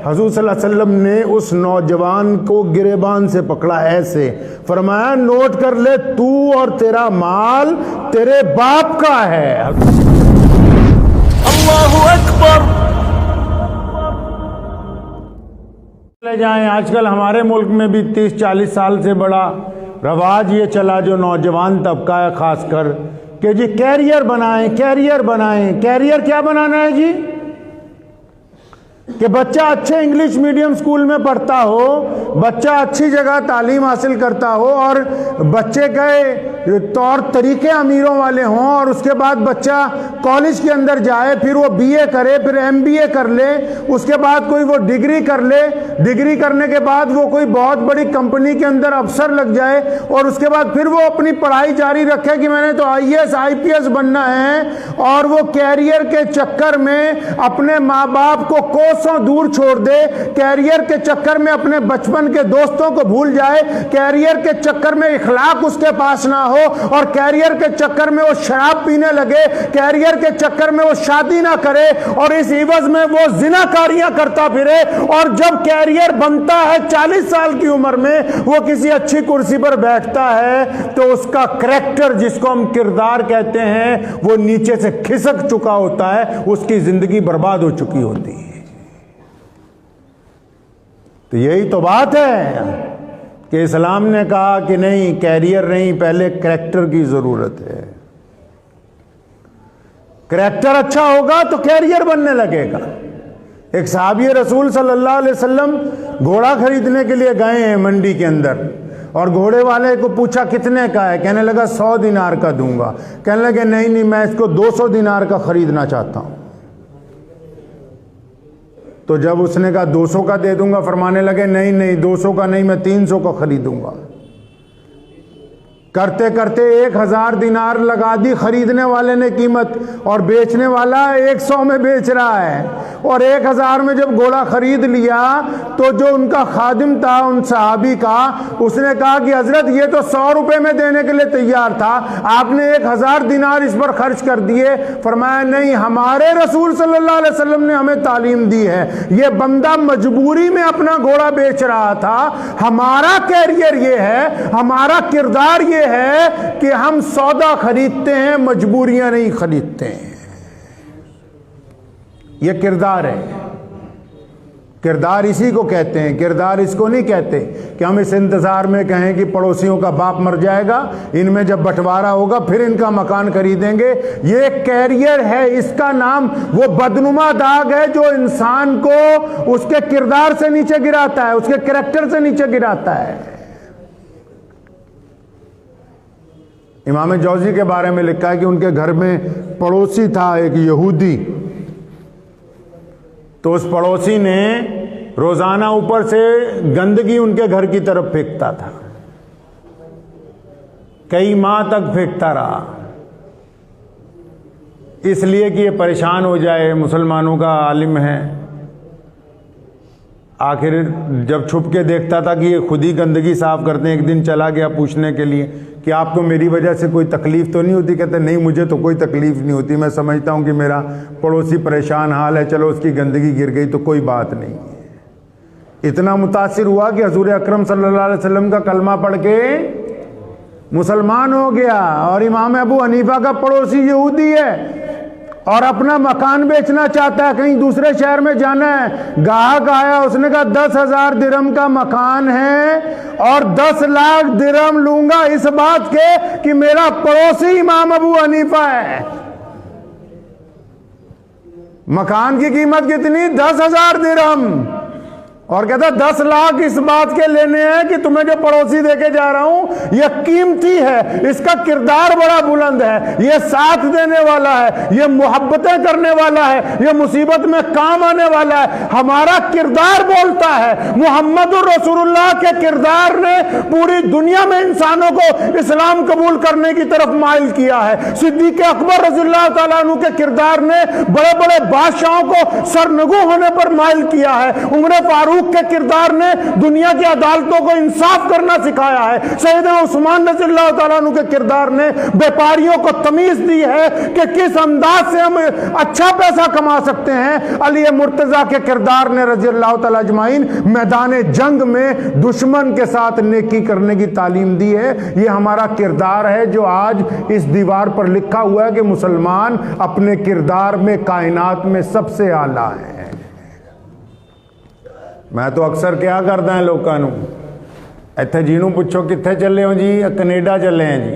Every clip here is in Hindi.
हुजूर सल्लल्लाहु अलैहि वसल्लम ने उस नौजवान को गिरेबान से पकड़ा ऐसे, फरमाया नोट कर ले, तू और तेरा माल तेरे बाप का है। अल्लाहु अकबर। ले जाएं, आजकल हमारे मुल्क में भी 30-40 साल से बड़ा रवाज ये चला, जो नौजवान तबका है खासकर, कि जी कैरियर बनाएं, कैरियर बनाएं। कैरियर क्या बनाना है जी? कि बच्चा अच्छे इंग्लिश मीडियम स्कूल में पढ़ता हो, बच्चा अच्छी जगह तालीम हासिल करता हो और बच्चे के तौर तरीके अमीरों वाले हों, और उसके बाद बच्चा कॉलेज के अंदर जाए, फिर वो बीए करे, फिर एमबीए कर ले, उसके बाद कोई वो डिग्री कर ले, डिग्री करने के बाद वो कोई बहुत बड़ी कंपनी के अंदर अफसर लग जाए, और उसके बाद फिर वो अपनी पढ़ाई जारी रखे कि मैंने तो आईएएस आईपीएस बनना है, और वो कैरियर के चक्कर में अपने माँ बाप को कोसों दूर छोड़ दे, कैरियर के चक्कर में अपने बचपन के दोस्तों को भूल जाए, कैरियर के चक्कर में इखलाक उसके पास ना हो, और कैरियर के चक्कर में वो शराब पीने लगे, कैरियर के चक्कर में वो शादी ना करे, और इस इवज में वो जिनाकारियां करता फिरे, और जब कैरियर बनता है 40 साल की उम्र में, वो किसी अच्छी कुर्सी पर बैठता है, तो उसका करैक्टर, जिसको हम किरदार कहते हैं, वो नीचे से खिसक चुका होता है, उसकी जिंदगी बर्बाद हो चुकी होती है। तो यही तो बात है कि इस्लाम ने कहा कि नहीं, कैरियर नहीं, पहले करैक्टर की जरूरत है। करैक्टर अच्छा होगा तो कैरियर बनने लगेगा। एक सहाबी रसूल सल्लल्लाहु अलैहि वसल्लम घोड़ा खरीदने के लिए गए हैं मंडी के अंदर, और घोड़े वाले को पूछा कितने का है, कहने लगा 100 दिनार का दूंगा। कहने लगे नहीं नहीं, मैं इसको 200 दिनार का खरीदना चाहता हूं। तो जब उसने कहा 200 का दे दूंगा, फरमाने लगे नहीं नहीं, 200 का नहीं, मैं 300 का खरीदूंगा। करते करते 1000 दिनार लगा दी खरीदने वाले ने कीमत, और बेचने वाला 100 में बेच रहा है। और 1000 में जब घोड़ा खरीद लिया, तो जो उनका खादिम था उन सहाबी का, उसने कहा कि हजरत ये तो 100 रुपए में देने के लिए तैयार था, आपने 1000 दिनार इस पर खर्च कर दिए। फरमाया नहीं, हमारे रसूल सल्लल्लाहु अलैहि वसल्लम ने हमें तालीम दी है, ये बंदा मजबूरी में अपना घोड़ा बेच रहा था। हमारा कैरियर ये है, हमारा किरदार ये है कि हम सौदा खरीदते हैं, मजबूरियां नहीं खरीदते हैं। ये किरदार है। किरदार इसी को कहते हैं। किरदार इसको नहीं कहते कि हम इस इंतजार में कहें कि पड़ोसियों का बाप मर जाएगा, इनमें जब बंटवारा होगा फिर इनका मकान खरीदेंगे। ये कैरियर है, इसका नाम वो बदनुमा दाग है जो इंसान को उसके किरदार से नीचे गिराता है, उसके कैरेक्टर से नीचे गिराता है। इमाम जौजी के बारे में लिखा है कि उनके घर में पड़ोसी था एक यहूदी, तो उस पड़ोसी ने रोजाना ऊपर से गंदगी उनके घर की तरफ फेंकता था, कई माह तक फेंकता रहा, इसलिए कि ये परेशान हो जाए, मुसलमानों का आलिम है। आखिर जब छुप के देखता था कि ये खुद ही गंदगी साफ करते हैं, एक दिन चला गया पूछने के लिए कि आपको मेरी वजह से कोई तकलीफ तो नहीं होती? कहते नहीं, मुझे तो कोई तकलीफ नहीं होती, मैं समझता हूँ कि मेरा पड़ोसी परेशान हाल है, चलो उसकी गंदगी गिर गई तो कोई बात नहीं है। इतना मुतासिर हुआ कि हजूर अकरम सल्लल्लाहु अलैहि वसल्लम का कलमा पढ़ के मुसलमान हो गया। और इमाम अबू हनीफा का पड़ोसी यहूदी है और अपना मकान बेचना चाहता है, कहीं दूसरे शहर में जाना है। गाहक आया, उसने कहा 10,000 दिरहम का मकान है और 10 लाख दिरहम लूंगा इस बात के कि मेरा पड़ोसी इमाम अबू हनीफा है। मकान की कीमत कितनी? 10,000 दिरहम। और कहता 10 लाख इस बात के लेने हैं कि तुम्हें जो पड़ोसी देके जा रहा हूं यह कीमती है, इसका किरदार बड़ा बुलंद है, यह साथ देने वाला है, यह मोहब्बतें करने वाला है, यह मुसीबत में काम आने वाला है। हमारा किरदार बोलता है। मुहम्मदुर रसूलुल्लाह के किरदार ने पूरी दुनिया में इंसानों को इस्लाम कबूल करने की तरफ माइल किया है। सिद्दीक अकबर रज़ियल्लाहु ताला अन्हु के किरदार ने बड़े बड़े बादशाहों को सरनगू होने पर माइल किया है। उमर फारूक फारूक के किरदार ने दुनिया की अदालतों को इंसाफ करना सिखाया है। सैयदना उस्मान रज़ियल्लाहु तआला अन्हु के किरदार ने व्यापारियों को तमीज दी है कि किस अंदाज से हम अच्छा पैसा कमा सकते हैं। अली मुर्तजा के किरदार ने रज़ियल्लाहु तआला अजमाइन मैदान जंग में दुश्मन के साथ नेकी करने की तालीम दी है। यह हमारा किरदार है जो आज इस दीवार पर लिखा हुआ है कि मुसलमान अपने किरदार में कायनात में सबसे आला है। मैं तो अक्सर क्या करता है लोगों को, इत्थे जिन्हों पूछो कित्थे चले हो जी, कनेडा चले हैं जी,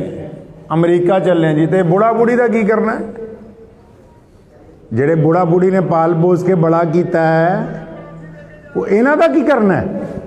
अमरीका चले हैं जी, तो बुढ़ा बुढ़ी का की करना है? जेड़े बुढ़ा बुढ़ी ने पाल पोस के बड़ा किया है वो इन्हां दा की करना है?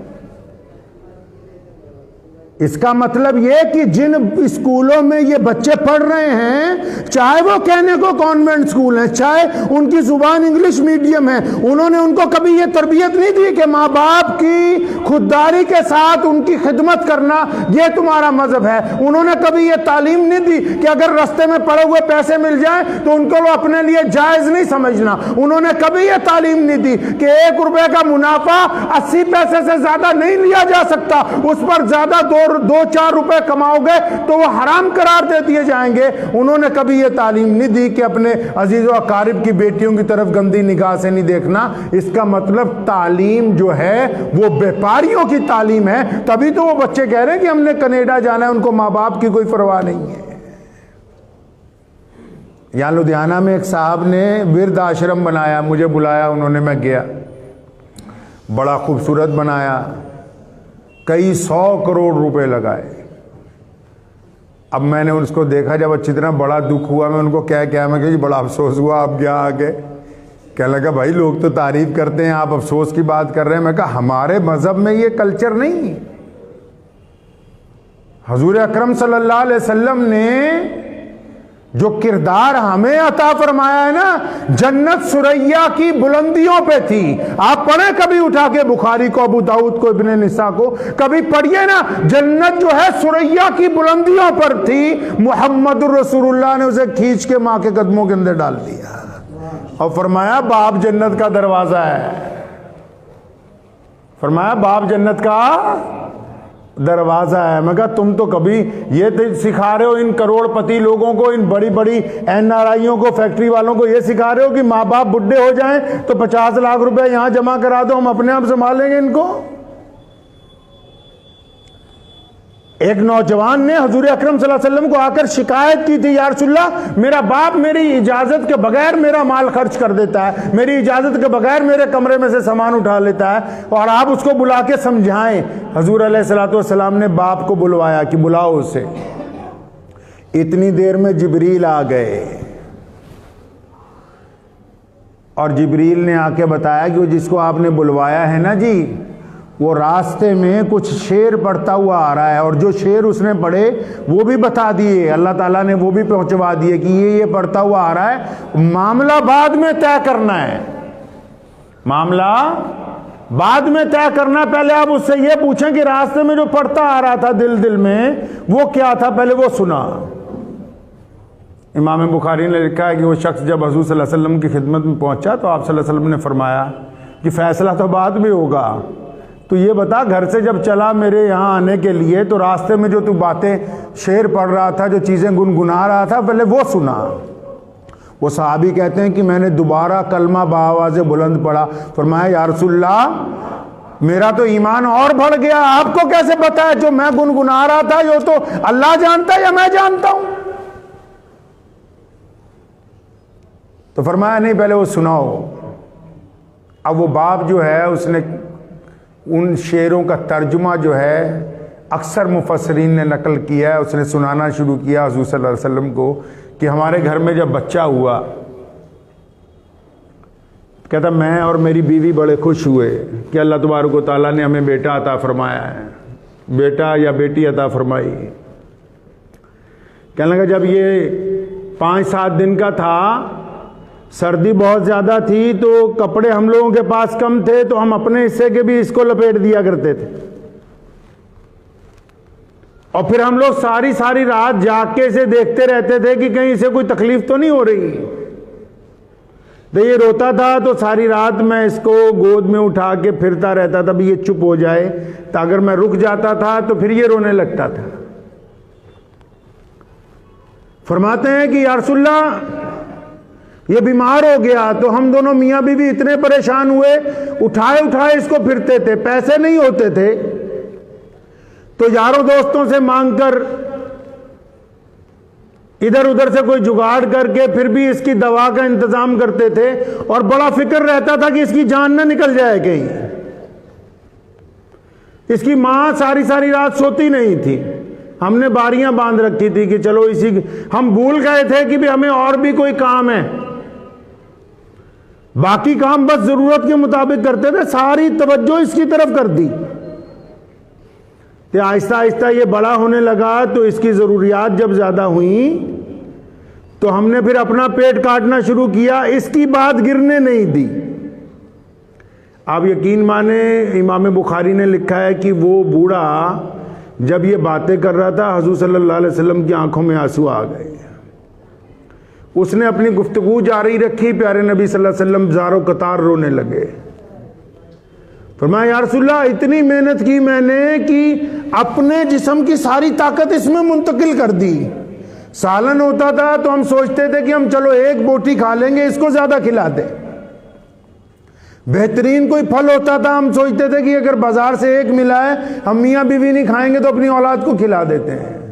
इसका मतलब यह कि जिन स्कूलों में ये बच्चे पढ़ रहे हैं, चाहे वो कहने को कॉन्वेंट स्कूल है, चाहे उनकी जुबान इंग्लिश मीडियम है, उन्होंने उनको कभी ये तरबियत नहीं दी कि माँ बाप की खुददारी के साथ उनकी खिदमत करना ये तुम्हारा मजहब है। उन्होंने कभी ये तालीम नहीं दी कि अगर रास्ते में पड़े हुए पैसे मिल जाए तो उनको वो अपने लिए जायज नहीं समझना। उन्होंने कभी ये तालीम नहीं दी कि 1 रुपए का मुनाफा 80 पैसे से ज्यादा नहीं लिया जा सकता, उस पर ज्यादा 2-4 रुपए कमाओगे तो वो हराम करार दे दिए जाएंगे। उन्होंने कभी ये तालीम नहीं दी कि अपने अजीज़ व अकारिब की बेटियों की तरफ गंदी निगाह से नहीं देखना। इसका मतलब तालीम जो है वो व्यापारियों की तालीम है। तभी तो वो बच्चे कह रहे हैं कि हमने कनाडा जाना है, उनको माँ बाप की कोई परवाह नहीं है। यहां लुधियाना में एक साहब ने विरद आश्रम बनाया, मुझे बुलाया उन्होंने, मैं गया, बड़ा खूबसूरत बनाया, कई 100 करोड़ रुपए लगाए। अब मैंने उसको देखा, जब अच्छी तरह बड़ा दुख हुआ, मैं उनको क्या मैं कि बड़ा अफसोस हुआ आप क्या आगे। कहने लगा भाई लोग तो तारीफ करते हैं, आप अफसोस की बात कर रहे हैं। मैं कहा हमारे मजहब में ये कल्चर नहीं। हुजूर अकरम सल्लल्लाहु अलैहि वसल्लम ने जो किरदार हमें अता फरमाया है ना, जन्नत सुरैया की बुलंदियों पे थी। आप पढ़े कभी उठा के बुखारी को, अबू दाऊद को, इब्ने निसा को, कभी पढ़िए ना, जन्नत जो है सुरैया की बुलंदियों पर थी। मुहम्मदुर रसूलुल्लाह ने उसे खींच के मां के कदमों के अंदर डाल दिया और फरमाया बाप जन्नत का दरवाजा है। फरमाया बाप जन्नत का दरवाजा है। मैं कहा तुम तो कभी ये सिखा रहे हो इन करोड़पति लोगों को, इन बड़ी बड़ी एनआरआईओं को, फैक्ट्री वालों को, ये सिखा रहे हो कि माँ बाप बुढ़े हो जाएं तो 50 लाख रुपए यहां जमा करा दो, हम अपने आप संभालेंगे इनको। एक नौजवान ने हुजूर अकरम सल्लल्लाहु अलैहि वसल्लम को आकर शिकायत की थी, या रसूलल्लाह मेरा बाप मेरी इजाजत के बगैर मेरा माल खर्च कर देता है, मेरी इजाजत के बगैर मेरे कमरे में से सामान उठा लेता है, और आप उसको बुला के समझाएं। हुजूर अलैहिस्सलातु वस्सलाम ने बाप को बुलवाया कि बुलाओ उसे। इतनी देर में जिब्रील आ गए और जिब्रील ने आके बताया कि वो जिसको आपने बुलवाया है ना जी, वो रास्ते में कुछ शेर पढ़ता हुआ आ रहा है, और जो शेर उसने पढ़े वो भी बता दिए, अल्लाह ताला ने वो भी पहुंचवा दिए कि ये पढ़ता हुआ आ रहा है। मामला बाद में तय करना है, मामला बाद में तय करना। पहले आप उससे ये पूछें कि रास्ते में जो पढ़ता आ रहा था दिल में वो क्या था, पहले वो सुना। इमाम बुखारी ने लिखा है कि वो शख्स जब हुजूर सल्लल्लाहु अलैहि वसल्लम की खिदमत में पहुंचा तो आप सल्लल्लाहु अलैहि वसल्लम ने फरमाया कि फैसला तो बाद में होगा, तो ये बता घर से जब चला मेरे यहाँ आने के लिए तो रास्ते में जो तू बातें शेर पढ़ रहा था, जो चीज़ें गुनगुना रहा था, पहले वो सुना। वो सहाबी कहते हैं कि मैंने दोबारा कलमा बाआवाज़ बुलंद पढ़ा। फरमाया या रसूलल्लाह मेरा तो ईमान और बढ़ गया, आपको कैसे पता है जो मैं गुनगुना रहा था यो तो अल्लाह जानता है या मैं जानता हूं? तो फरमाया नहीं पहले वो सुनाओ। अब वो बाप जो है उसने उन शेरों का तर्जुमा जो है अक्सर मुफस्सरीन ने नकल किया है, उसने सुनाना शुरू किया हुजूर सल्लल्लाहु अलैहि वसल्लम को कि हमारे घर में जब बच्चा हुआ, कहता मैं और मेरी बीवी बड़े खुश हुए कि अल्लाह तबारक व तआला ने हमें बेटा अता फरमाया है, बेटा या बेटी अता फरमाई। कहने लगा जब ये 5-7 दिन का था, सर्दी बहुत ज़्यादा थी तो कपड़े हम लोगों के पास कम थे, तो हम अपने हिस्से के भी इसको लपेट दिया करते थे, और फिर हम लोग सारी रात जाग के इसे देखते रहते थे कि कहीं इसे कोई तकलीफ तो नहीं हो रही। तो ये रोता था तो सारी रात मैं इसको गोद में उठा के फिरता रहता था भी ये चुप हो जाए, तो अगर मैं रुक जाता था तो फिर ये रोने लगता था। फरमाते हैं कि या रसूलल्लाह ये बीमार हो गया, तो हम दोनों मियाँ बीवी इतने परेशान हुए, उठाए उठाए इसको फिरते थे, पैसे नहीं होते थे तो यारों दोस्तों से मांगकर इधर उधर से कोई जुगाड़ करके फिर भी इसकी दवा का इंतजाम करते थे, और बड़ा फिक्र रहता था कि इसकी जान ना निकल जाए कहीं। इसकी मां सारी सारी रात सोती नहीं थी, हमने बारियां बांध रखी थी कि चलो इसी, हम भूल गए थे कि भी हमें और भी कोई काम है, बाकी काम बस जरूरत के मुताबिक करते थे, सारी तवज्जो इसकी तरफ कर दी। तो आहिस्ता आहिस्ता ये बड़ा होने लगा, तो इसकी ज़रूरियात जब ज़्यादा हुई तो हमने फिर अपना पेट काटना शुरू किया, इसकी बात गिरने नहीं दी। आप यकीन माने, इमाम बुखारी ने लिखा है कि वो बूढ़ा जब ये बातें कर रहा था, हुजूर सल्लल्लाहु अलैहि वसल्लम की आंखों में आंसू आ गए। उसने अपनी गुफ्तगू जारी रखी, प्यारे नबी सल्लल्लाहु अलैहि वसल्लम ज़ारो कतार रोने लगे। फरमाया या रसूलल्लाह इतनी मेहनत की मैंने कि अपने जिस्म की सारी ताकत इसमें मुंतकिल कर दी। सालन होता था तो हम सोचते थे कि हम चलो एक बोटी खा लेंगे, इसको ज्यादा खिला दे। बेहतरीन कोई फल होता था, हम सोचते थे कि अगर बाजार से एक मिला है, हम मियाँ बीवी नहीं खाएंगे तो अपनी औलाद को खिला देते हैं।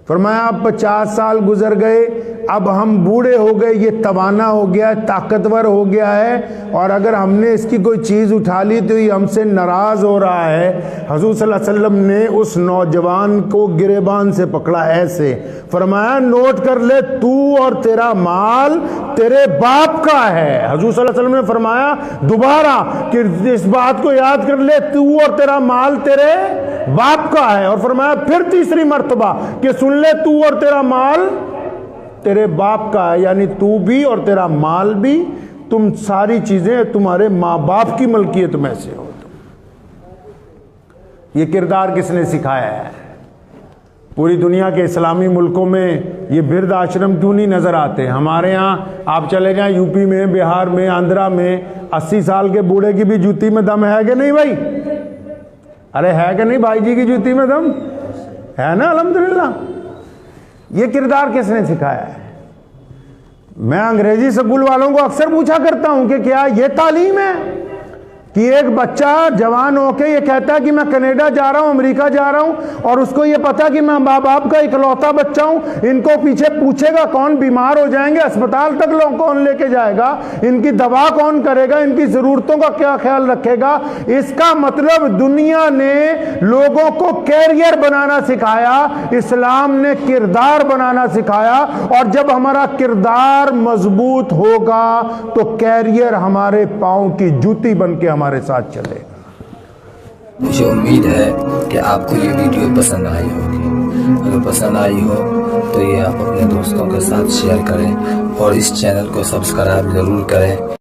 फरमाया अब 50 साल गुजर गए, अब हम बूढ़े हो गए, ये तवाना हो गया है, ताकतवर हो गया है, और अगर हमने इसकी कोई चीज़ उठा ली तो ये हमसे नाराज़ हो रहा है। हुजूर सल्लल्लाहु अलैहि वसल्लम ने उस नौजवान को गिरेबान से पकड़ा ऐसे, फरमाया नोट कर ले, तू और तेरा माल तेरे बाप का है। हुजूर सल्लल्लाहु अलैहि वसल्लम ने फरमाया दोबारा कि इस बात को याद कर ले, तू और तेरा माल तेरे बाप का है, और फरमाया फिर तीसरी मर्तबा कि सुन ले, तू और तेरा माल तेरे बाप का है, यानी तू भी और तेरा माल भी, तुम सारी चीजें तुम्हारे माँ बाप की मलकियत में से हो। ये किरदार किसने सिखाया है? पूरी दुनिया के इस्लामी मुल्कों में ये बिरद आश्रम क्यों नहीं नजर आते? हमारे यहाँ आप चले जाएं, यूपी में, बिहार में, आंध्रा में, 80 साल के बूढ़े की भी जूती में दम है कि नहीं भाई? अरे है कि नहीं? भाई जी की जूती में दम है ना, अल्हम्दुलिल्लाह। ये किरदार किसने सिखाया है? मैं अंग्रेजी स्कूल वालों को अक्सर पूछा करता हूं कि क्या ये तालीम है कि एक बच्चा जवान होके ये कहता है कि मैं कनाडा जा रहा हूं, अमेरिका जा रहा हूं, और उसको ये पता कि मैं माँ बाप का इकलौता बच्चा हूं, इनको पीछे पूछेगा कौन, बीमार हो जाएंगे अस्पताल तक लोग कौन लेके जाएगा, इनकी दवा कौन करेगा, इनकी जरूरतों का क्या ख्याल रखेगा? इसका मतलब दुनिया ने लोगों को कैरियर बनाना सिखाया, इस्लाम ने किरदार बनाना सिखाया, और जब हमारा किरदार मजबूत होगा तो कैरियर हमारे पांव की जूती बन के हमारे साथ चलेगा। मुझे उम्मीद है कि आपको ये वीडियो पसंद आई होगी। अगर पसंद आई हो तो ये आप अपने दोस्तों के साथ शेयर करें और इस चैनल को सब्सक्राइब जरूर करें।